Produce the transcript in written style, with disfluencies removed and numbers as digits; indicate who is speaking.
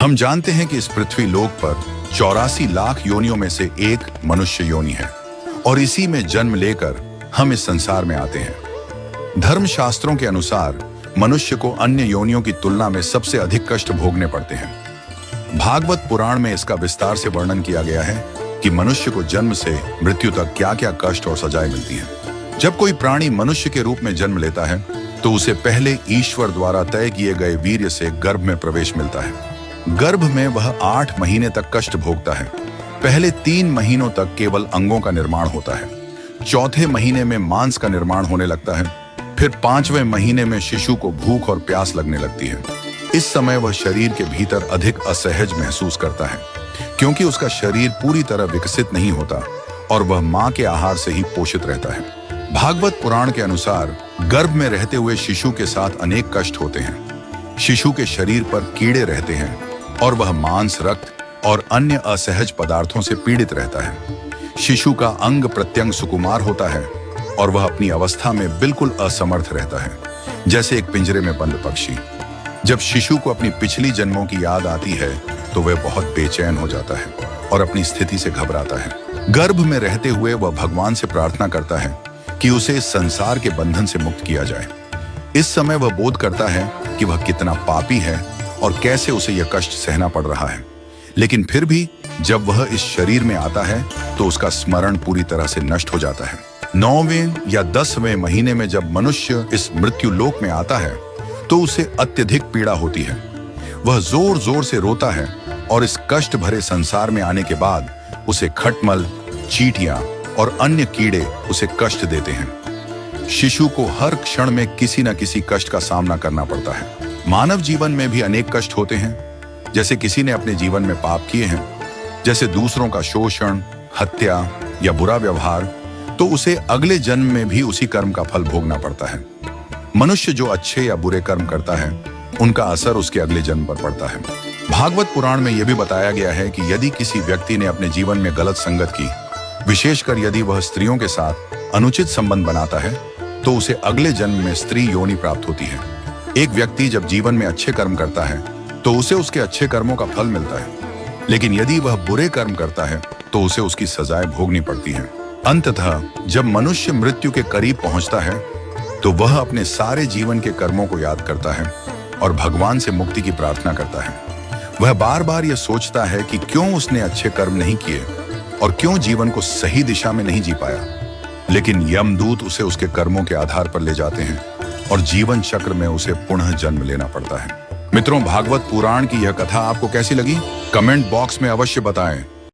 Speaker 1: हम जानते हैं कि इस पृथ्वी लोक पर 84 लाख योनियों में से एक मनुष्य योनि है और इसी में जन्म लेकर हम इस संसार में आते हैं। धर्मशास्त्रों के अनुसार मनुष्य को अन्य योनियों की तुलना में सबसे अधिक कष्ट भोगने पड़ते हैं। भागवत पुराण में इसका विस्तार से वर्णन किया गया है कि मनुष्य को जन्म से मृत्यु तक क्या क्या कष्ट और सजाएं मिलती हैं। जब कोई प्राणी मनुष्य के रूप में जन्म लेता है तो उसे पहले ईश्वर द्वारा तय किए गए वीर्य से गर्भ में प्रवेश मिलता है। गर्भ में वह 8 महीने तक कष्ट भोगता है। पहले 3 महीनों तक केवल अंगों का निर्माण होता है। चौथे महीने में मांस का निर्माण होने लगता है। फिर 5वें महीने में शिशु को भूख और प्यास लगने लगती है। इस समय वह शरीर के भीतर अधिक असहज महसूस करता है क्योंकि उसका शरीर पूरी तरह विकसित नहीं होता और वह मां के आहार से ही पोषित रहता है। भागवत पुराण के अनुसार गर्भ में रहते हुए शिशु के साथ अनेक कष्ट होते हैं। शिशु के शरीर पर कीड़े रहते हैं और वह मांस, रक्त और अन्य असहज पदार्थों से पीड़ित रहता है। शिशु का अंग प्रत्यंग सुकुमार होता है और वह अपनी अवस्था में बिल्कुल असमर्थ रहता है, जैसे एक पिंजरे में बंद पक्षी। जब शिशु को अपनी पिछली जन्मों की याद आती है तो वह बहुत बेचैन हो जाता है और अपनी स्थिति से घबराता है। गर्भ में रहते हुए वह भगवान से प्रार्थना करता है कि उसे इस संसार के बंधन से मुक्त किया जाए। इस समय वह बोध करता है कि वह कितना पापी है और कैसे उसे यह कष्ट सहना पड़ रहा है। लेकिन फिर भी जब वह इस शरीर में आता है तो उसका स्मरण पूरी तरह से नष्ट हो जाता है। 9वें या 10वें महीने में जब मनुष्य इस मृत्यु लोक में आता है तो उसे अत्यधिक पीड़ा होती है। वह जोर जोर से रोता है और इस कष्ट भरे संसार में आने के बाद उसे खटमल, चींटियां और अन्य कीड़े उसे कष्ट देते हैं। शिशु को हर क्षण में किसी न किसी कष्ट का सामना करना पड़ता है। मानव जीवन में भी अनेक कष्ट होते हैं। जैसे किसी ने अपने जीवन में पाप किए हैं, जैसे दूसरों का शोषण, हत्या या बुरा व्यवहार, तो उसे अगले जन्म में भी उसी कर्म का फल भोगना पड़ता है। मनुष्य जो अच्छे या बुरे कर्म करता है उनका असर उसके अगले जन्म पर पड़ता है। भागवत पुराण में यह भी बताया गया है कि यदि किसी व्यक्ति ने अपने जीवन में गलत संगत की, विशेषकर यदि वह स्त्रियों के साथ अनुचित संबंध बनाता है, तो उसे अगले जन्म में स्त्री योनि प्राप्त होती है। एक व्यक्ति जब जीवन में अच्छे कर्म करता है तो उसे उसके अच्छे कर्मों का फल मिलता है, लेकिन यदि वह बुरे कर्म करता है तो उसे उसकी सजाएं भोगनी पड़ती हैं। अंततः जब मनुष्य मृत्यु के करीब पहुंचता है तो वह अपने सारे जीवन के कर्मों को याद करता है और भगवान से मुक्ति की प्रार्थना करता है। वह बार बार यह सोचता है कि क्यों उसने अच्छे कर्म नहीं किए और क्यों जीवन को सही दिशा में नहीं जी पाया। लेकिन यमदूत उसे उसके कर्मों के आधार पर ले जाते हैं और जीवन चक्र में उसे पुनः जन्म लेना पड़ता है। मित्रों, भागवत पुराण की यह कथा आपको कैसी लगी? कमेंट बॉक्स में अवश्य बताएं।